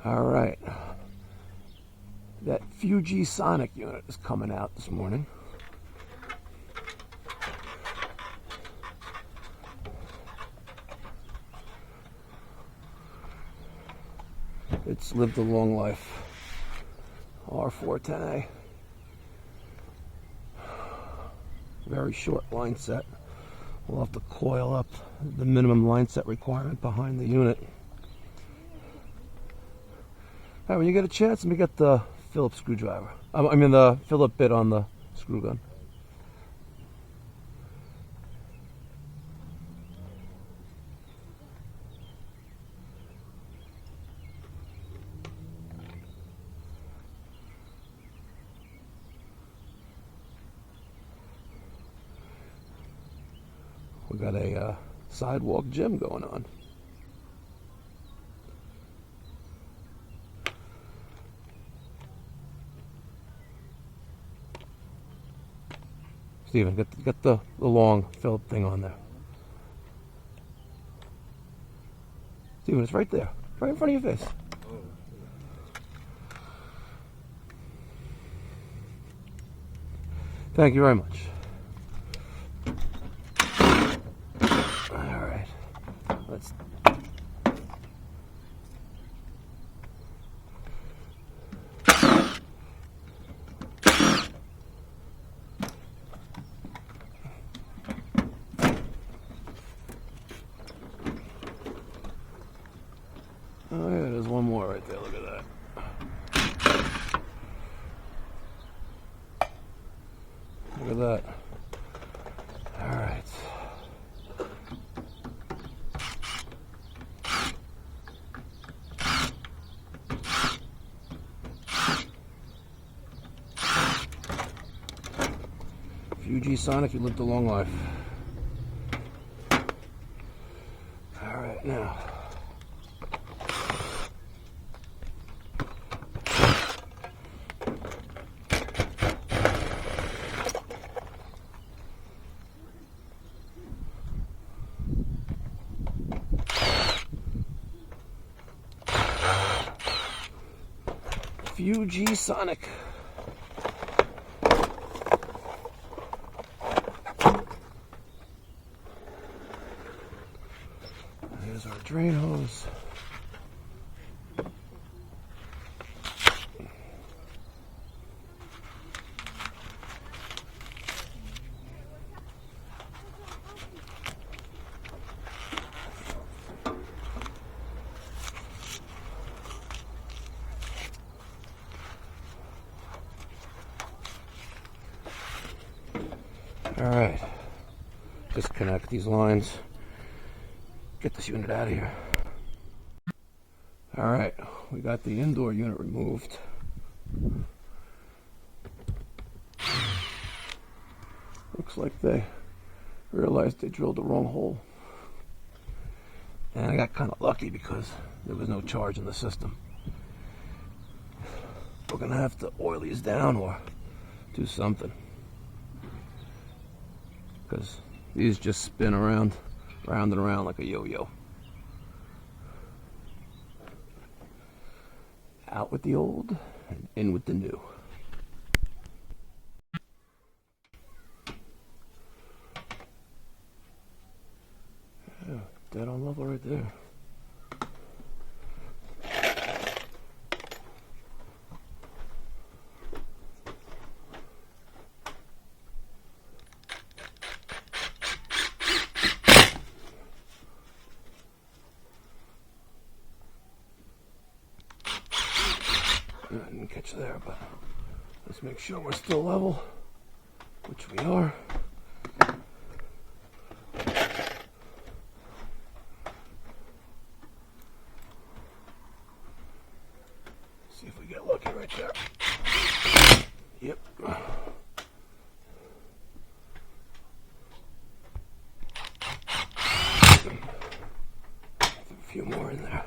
All right. That Fujitsu unit is coming out this morning. It's lived a long life. R410A. Very short line set. We'll have to coil up the minimum line set requirement behind the unit. All right, when you get a chance, let me get the Phillips screwdriver. I mean the Phillips bit on the screw gun. We got a sidewalk gym going on. Steven, get the long Phillips thing on there. Steven, it's right there. Right in front of your face. Thank you very much. All right. Let's... Oh yeah, there's one more right there. Look at that. Look at that. All right. Fujitsu, you lived a long life. All right, now. Fujitsu. There's our drain hose. All right, disconnect these lines, get this unit out of here. All right, we got the indoor unit removed. Looks like they realized they drilled the wrong hole. And I got kind of lucky because there was no charge in the system. We're gonna have to oil these down or do something, because these just spin around and around like a yo-yo. Out with the old and in with the new. Yeah, dead on level right there. I didn't catch there, but let's make sure we're still level, which we are. See if we get lucky right there. Yep. A few more in there.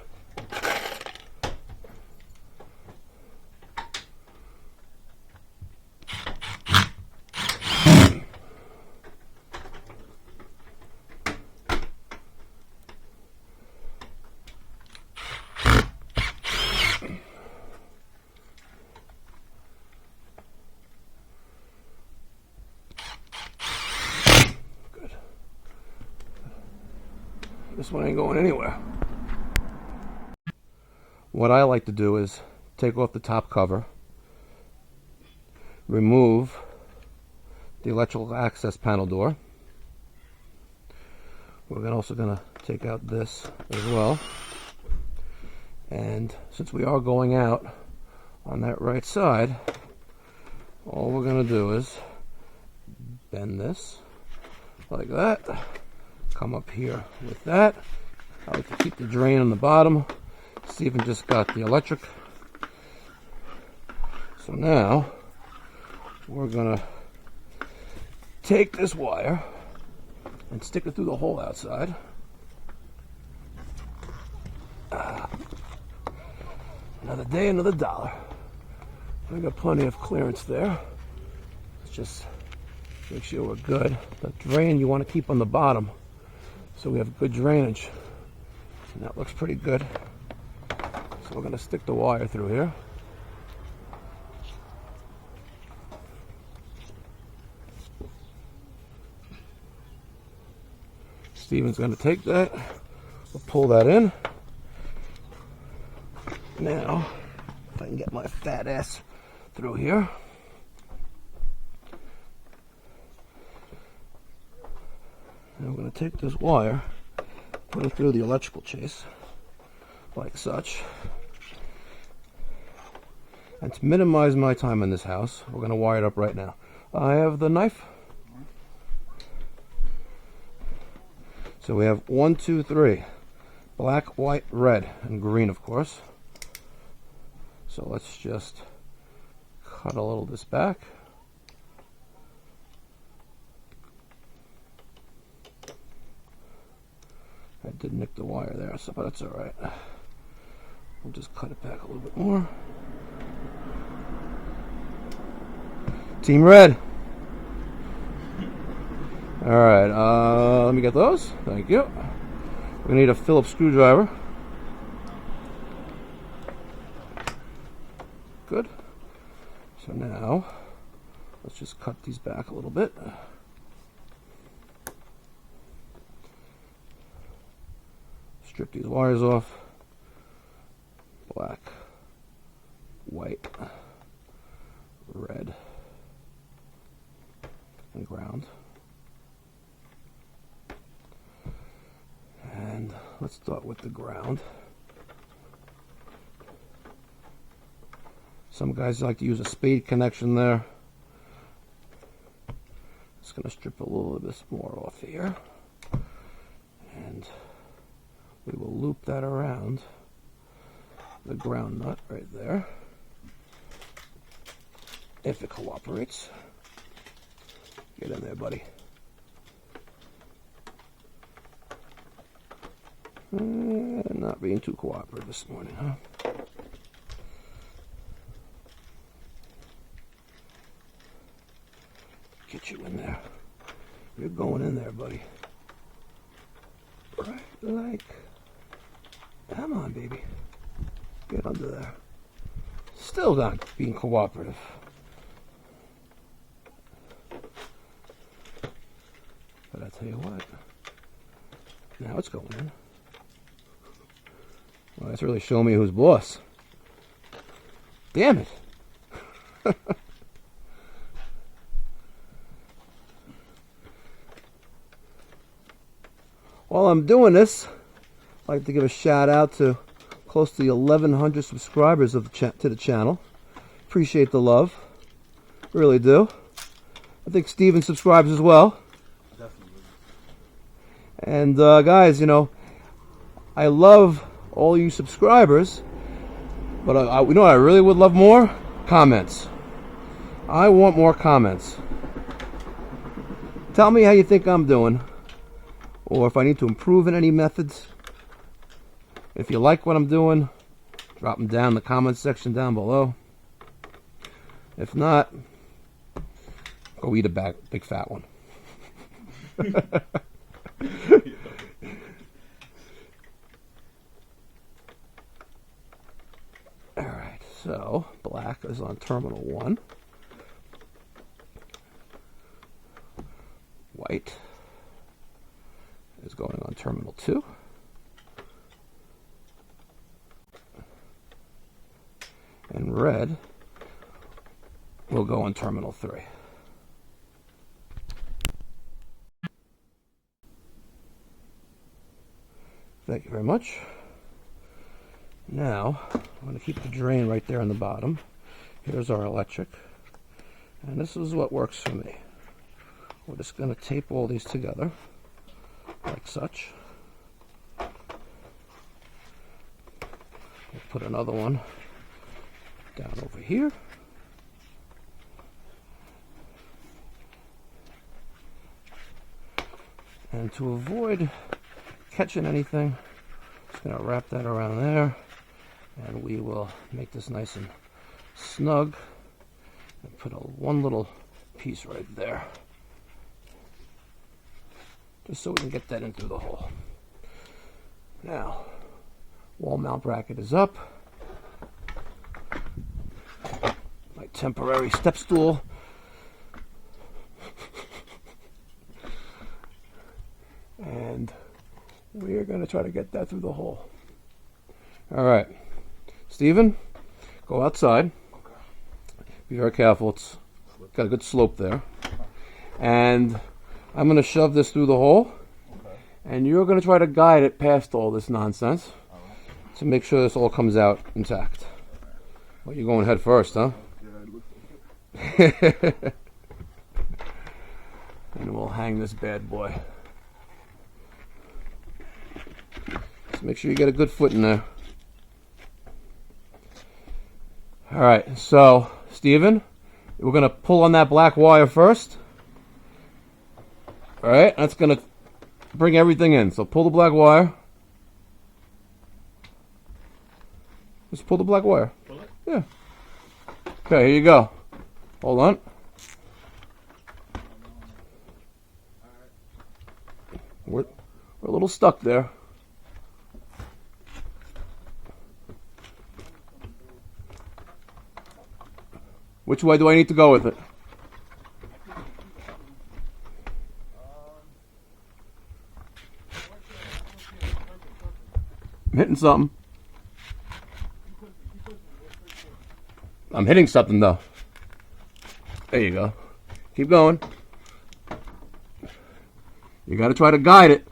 This one ain't going anywhere. What I like to do is take off the top cover, remove the electrical access panel door. We're also going to take out this as well. And since we are going out on that right side, all we're going to do is bend this like that, come up here with that. I like to keep the drain on the bottom. Steven just got the electric. So now we're going to take this wire and stick it through the hole outside. Another day, another dollar. We got plenty of clearance there. Let's just make sure we're good. The drain you want to keep on the bottom so we have good drainage. And that looks pretty good. So we're going to stick the wire through here. Steven's going to take that. We'll pull that in. Now, if I can get my fat ass through here. And I'm going to take this wire, put it through the electrical chase, like such. And to minimize my time in this house, we're going to wire it up right now. I have the knife. So we have 1, 2, 3. Black, white, red, and green, of course. So let's just cut a little of this back. I did nick the wire there, so but that's all right. We'll just cut it back a little bit more. Team red. All right, let me get those. Thank you. We're gonna need a Phillips screwdriver. Good. So now, let's just cut these back a little bit. Strip these wires off. Black, white, red, and ground. And let's start with the ground. Some guys like to use a spade connection there. Just going to strip a little bit more off here. And we will loop that around the ground nut right there. If it cooperates. Get in there, buddy. Not being too cooperative this morning, huh? Get you in there. You're going in there, buddy. Right, like. Come on, baby. Get under there. Still not being cooperative. But I tell you what. Now it's going in. Well, that's really showing me who's boss. Damn it. While I'm doing this, I'd like to give a shout out to close to the 1,100 subscribers of to the channel. Appreciate the love. Really do. I think Steven subscribes as well. Definitely. And guys, you know, I love all you subscribers, but you know what I really would love more? Comments. I want more comments. Tell me how you think I'm doing, or if I need to improve in any methods. If you like what I'm doing, drop them down in the comments section down below. If not, go eat a big fat one. Alright, so black is on terminal 1. White is going on terminal 2. and red will go on terminal 3. Thank you very much. Now, I'm going to keep the drain right there on the bottom. Here's our electric. And this is what works for me. We're just going to tape all these together, like such. We'll put another one down over here. And to avoid catching anything, just going to wrap that around there, and we will make this nice and snug and put one little piece right there, just so we can get that in through the hole. Now, wall mount bracket is up. My temporary step stool. And we're going to try to get that through the hole. All right. Stephen, go outside. Be very careful. It's got a good slope there. And I'm going to shove this through the hole. And you're going to try to guide it past all this nonsense to make sure this all comes out intact. Well, you're going head first, huh? Yeah, it looks like it. And we'll hang this bad boy. Just make sure you get a good foot in there. All right, so Stephen, we're going to pull on that black wire first. All right, that's going to bring everything in. So pull the black wire. Just pull the black wire. Pull it? Yeah. Okay, here you go. Hold on. We're a little stuck there. Which way do I need to go with it? I'm hitting something. I'm hitting something though. There you go. Keep going. You got to try to guide it.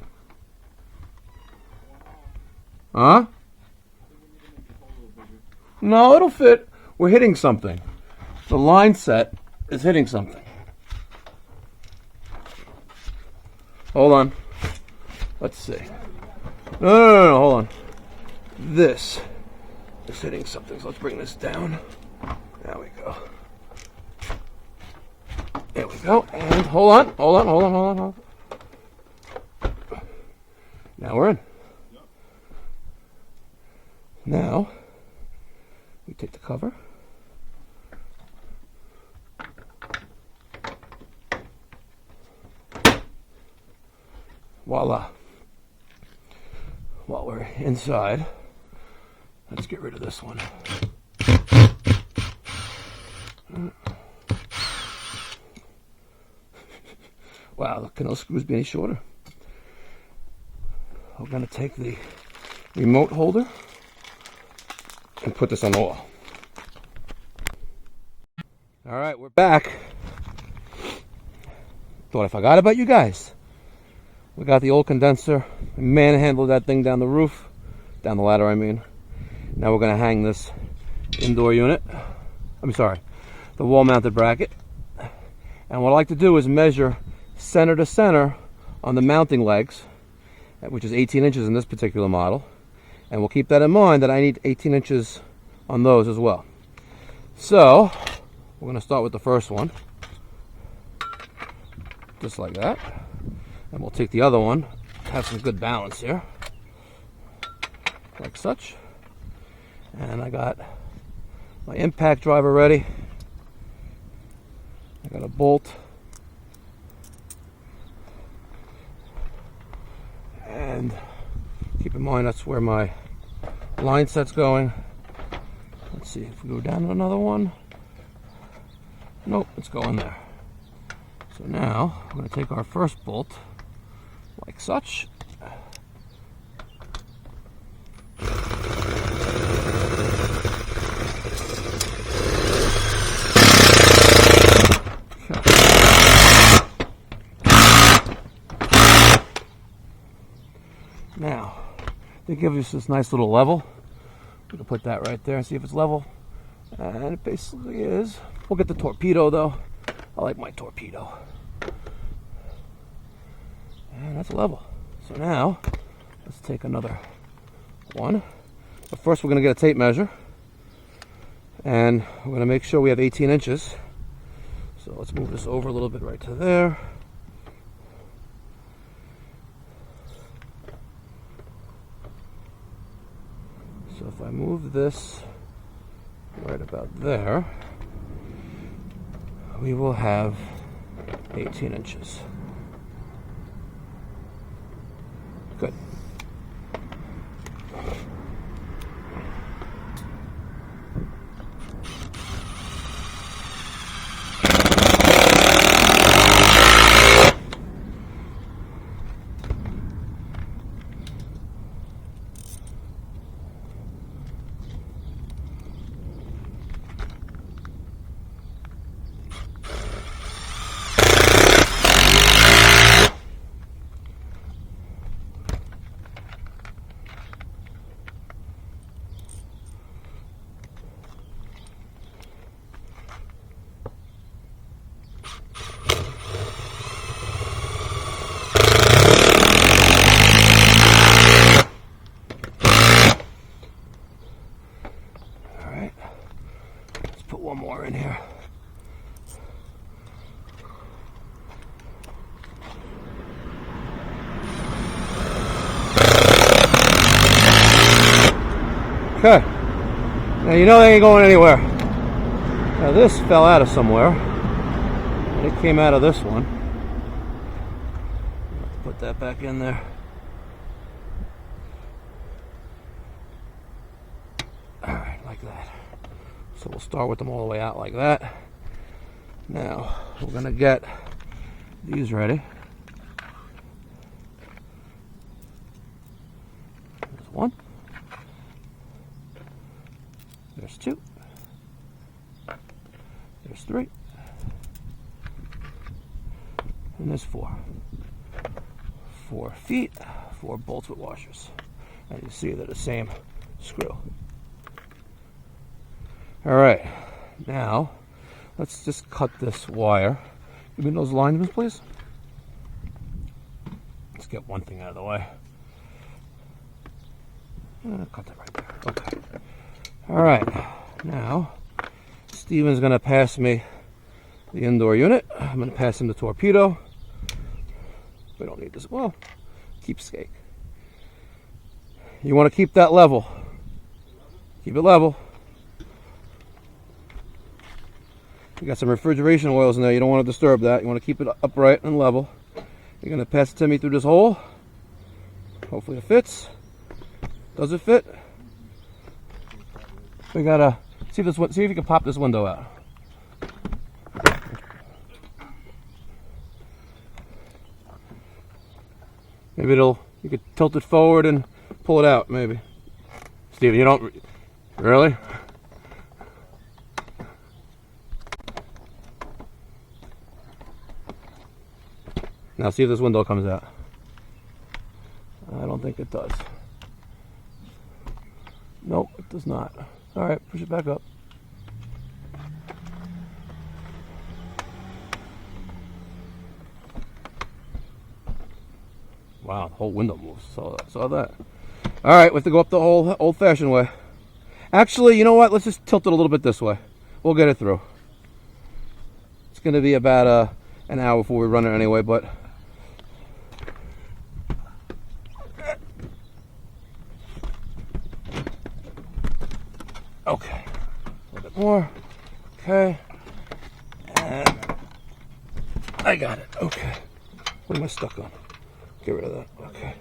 Huh? No, it'll fit. We're hitting something. The line set is hitting something. Hold on. Let's see. No, hold on. This is hitting something, so let's bring this down. There we go. There we go. And hold on. Now we're in. Now, we take the cover. Voila. While we're inside, let's get rid of this one. Wow, look, can those screws be any shorter? We're going to take the remote holder and put this on the wall. All right, we're back. Thought I forgot about you guys. We got the old condenser, manhandled that thing down the roof, down the ladder I mean. Now we're going to hang this indoor unit. The wall mounted bracket. And what I like to do is measure center to center on the mounting legs, which is 18 inches in this particular model. And we'll keep that in mind that I need 18 inches on those as well. So, we're going to start with the first one. Just like that. And we'll take the other one, have some good balance here, like such. And I got my impact driver ready. I got a bolt. And keep in mind that's where my line set's going. Let's see if we go down to another one. Nope, it's going there. So now we're going to take our first bolt, like such. They give us this nice little level. We can put that right there and see if it's level. And it basically is. We'll get the torpedo though. I like my torpedo. And that's level. So now, let's take another one. But first we're going to get a tape measure. And we're going to make sure we have 18 inches. So let's move this over a little bit right to there. So if I move this right about there, we will have 18 inches. Good. One more in here. Okay. Now you know they ain't going anywhere. Now this fell out of somewhere. And it came out of this one. Put that back in there. Alright, like that. So we'll start with them all the way out like that. Now, we're going to get these ready. There's one. There's two. There's three. And there's four. 4 feet, 4 bolts with washers. And you see they're the same screw. Alright, now let's just cut this wire. Give me those alignments, please. Let's get one thing out of the way. Cut that right there. Okay. Alright, now Steven's going to pass me the indoor unit. I'm going to pass him the torpedo. We don't need this. Well, keepsake. You want to keep that level. Keep it level. You got some refrigeration oils in there. You don't want to disturb that. You want to keep it upright and level. You're going to pass it to me through this hole. Hopefully it fits. Does it fit? We gotta see if you can pop this window out. Maybe you could tilt it forward and pull it out. Maybe. Steven, you don't really? Now see if this window comes out. I don't think it does. Nope, it does not. Alright, push it back up. Wow, the whole window moves. Saw that. Alright, we have to go up the whole old-fashioned way. Actually, you know what? Let's just tilt it a little bit this way. We'll get it through. It's going to be about an hour before we run it anyway, but... Okay, a little bit more. Okay, and I got it. Okay, what am I stuck on? Get rid of that. Okay.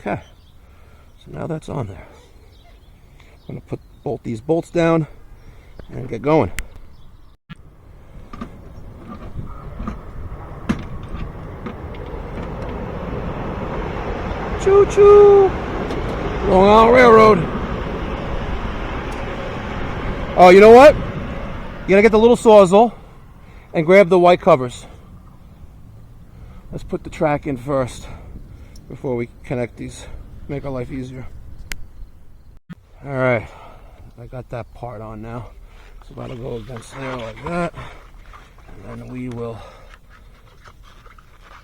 Okay, so now that's on there. I'm going to put both these bolts down and get going. Choo-choo! Long Island Railroad. Oh, you know what? You gotta get the little Sawzall and grab the white covers. let's put the track in first before we connect these, make our life easier. All right, I got that part on now. So that'll go against there like that. And then we will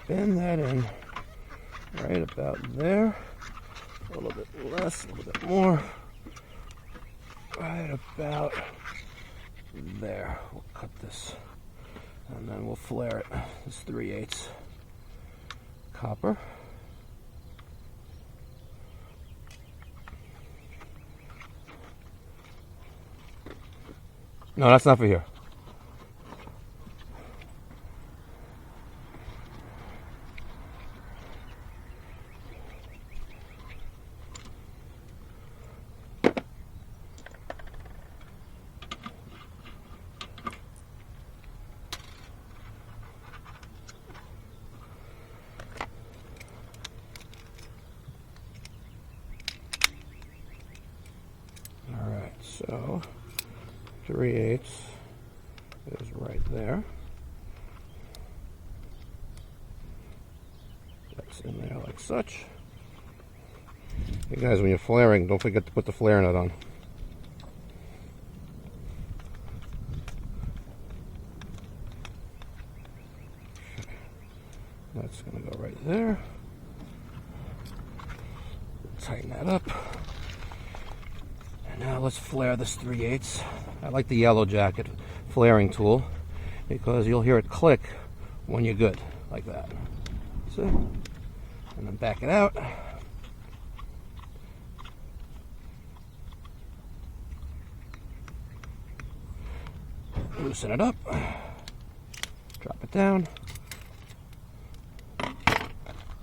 bend that in right about there. A little bit less, a little bit more. Right about there. We'll cut this. And then we'll flare it. It's 3/8 copper. No, that's not for here. All right, so 3/8 is right there. That's in there like such. Hey guys, when you're flaring, don't forget to put the flare nut on. That's going to go right there. Tighten that up. And now let's flare this 3/8. I like the Yellow Jacket flaring tool because you'll hear it click when you're good, like that. See? And then back it out. Loosen it up. Drop it down.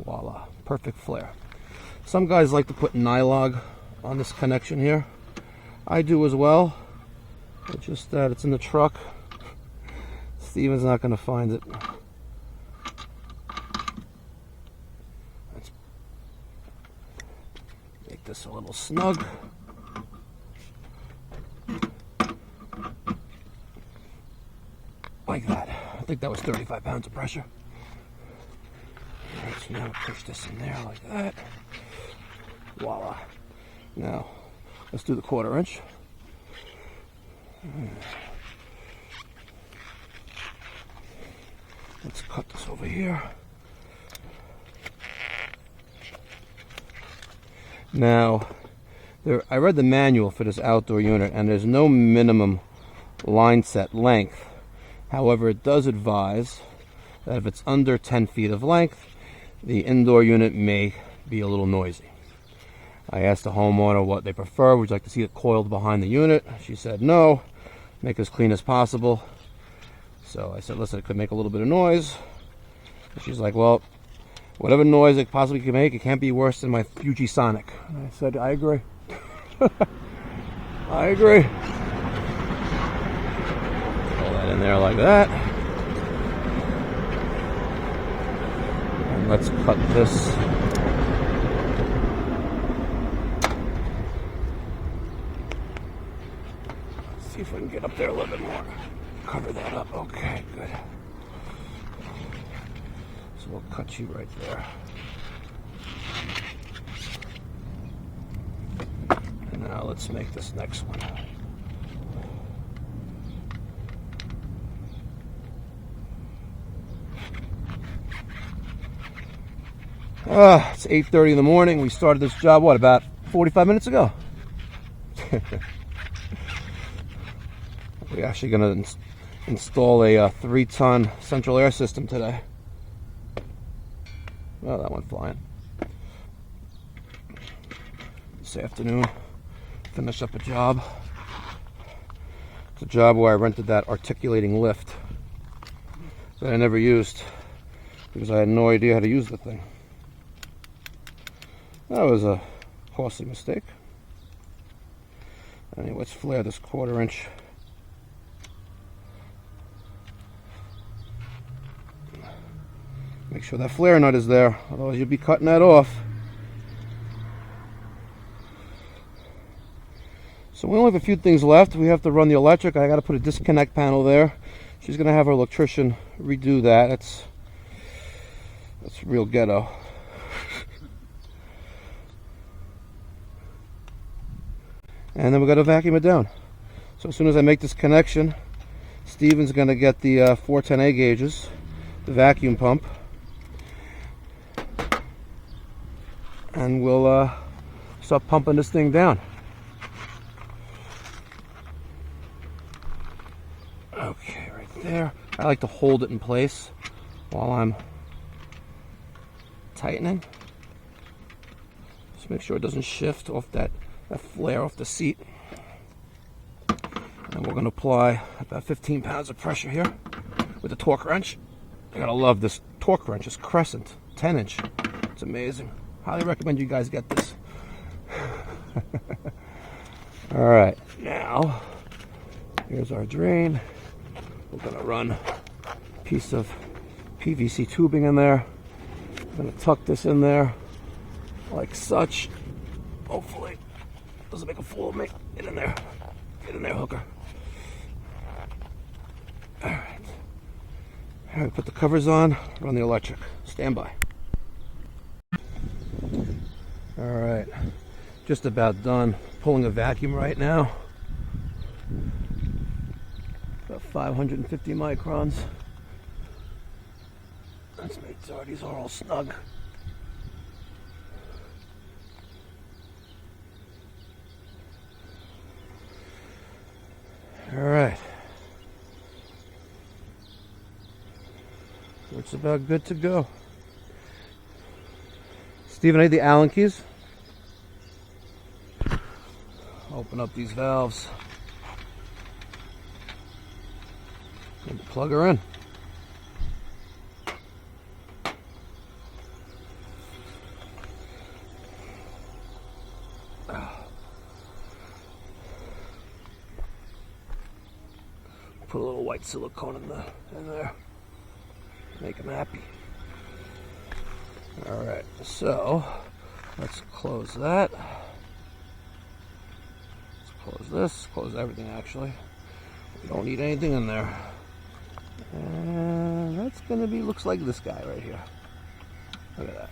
Voila, perfect flare. Some guys like to put nylog on this connection here. I do as well. It's just that it's in the truck. Steven's not going to find it. Let's make this a little snug. Like that. I think that was 35 pounds of pressure. Alright, so now push this in there like that. Voila. Now, let's do the 1/4 inch. Let's cut this over here. Now, I read the manual for this outdoor unit, and there's no minimum line set length. However, it does advise that if it's under 10 feet of length, the indoor unit may be a little noisy. I asked the homeowner what they prefer. Would you like to see it coiled behind the unit? She said no, make it as clean as possible. So I said, listen, it could make a little bit of noise. And she's like, well, whatever noise it possibly can make, it can't be worse than my Fujitsu. And I said, I agree. I agree. Pull that in there like that. And let's cut this. See if we can get up there a little bit more. Cover that up. Okay, good. So we'll cut you right there. And now let's make this next one. It's 8:30 in the morning. We started this job, what, about 45 minutes ago? We're actually going to install a 3-ton central air system today. Well, that went flying. This afternoon, finish up a job. It's a job where I rented that articulating lift that I never used because I had no idea how to use the thing. That was a costly mistake. Anyway, let's flare this 1/4 inch. Make sure that flare nut is there, otherwise you'll be cutting that off. So we only have a few things left. We have to run the electric. I got to put a disconnect panel there. She's going to have her electrician redo that. It's That's real ghetto. And then we got to vacuum it down. So as soon as I make this connection, Steven's going to get the 410A gauges, the vacuum pump, and we'll start pumping this thing down. Okay, right there. I like to hold it in place while I'm tightening. Just make sure it doesn't shift off that flare off the seat. And we're going to apply about 15 pounds of pressure here with the torque wrench. I gotta love this torque wrench. It's Crescent, 10-inch. It's amazing. Highly recommend you guys get this. All right, now here's our drain. We're gonna run a piece of PVC tubing in there. I'm gonna tuck this in there like such. Hopefully, doesn't make a fool of me. Get in there, hooker. All right. All right, put the covers on. Run the electric. Stand by. All right, just about done pulling a vacuum right now. About 550 microns. Let's make sure these are all snug. All right. It's about good to go. Steven, I need the Allen keys. Open up these valves and plug her in. Put a little white silicone in there. Make them happy. All right, so let's close that. Let's close this. Close everything, actually. We don't need anything in there. And that's gonna be, looks like this guy right here. Look at that.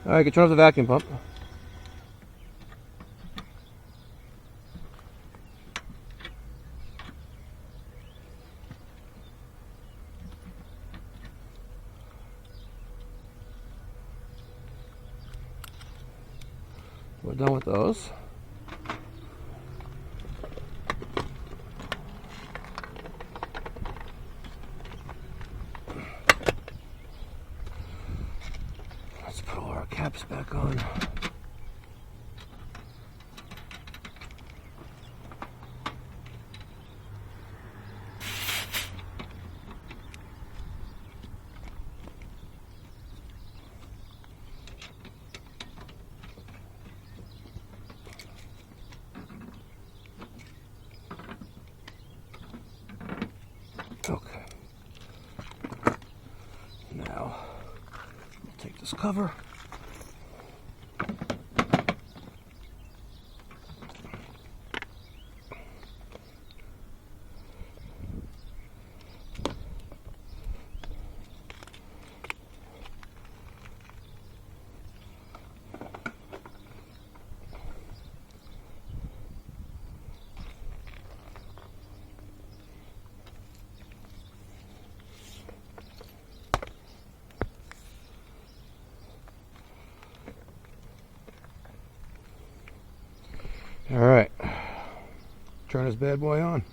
All right, you can turn off the vacuum pump. We're done with those. Let's put all our caps back on. Okay. Now, we'll take this cover. All right, turn this bad boy on.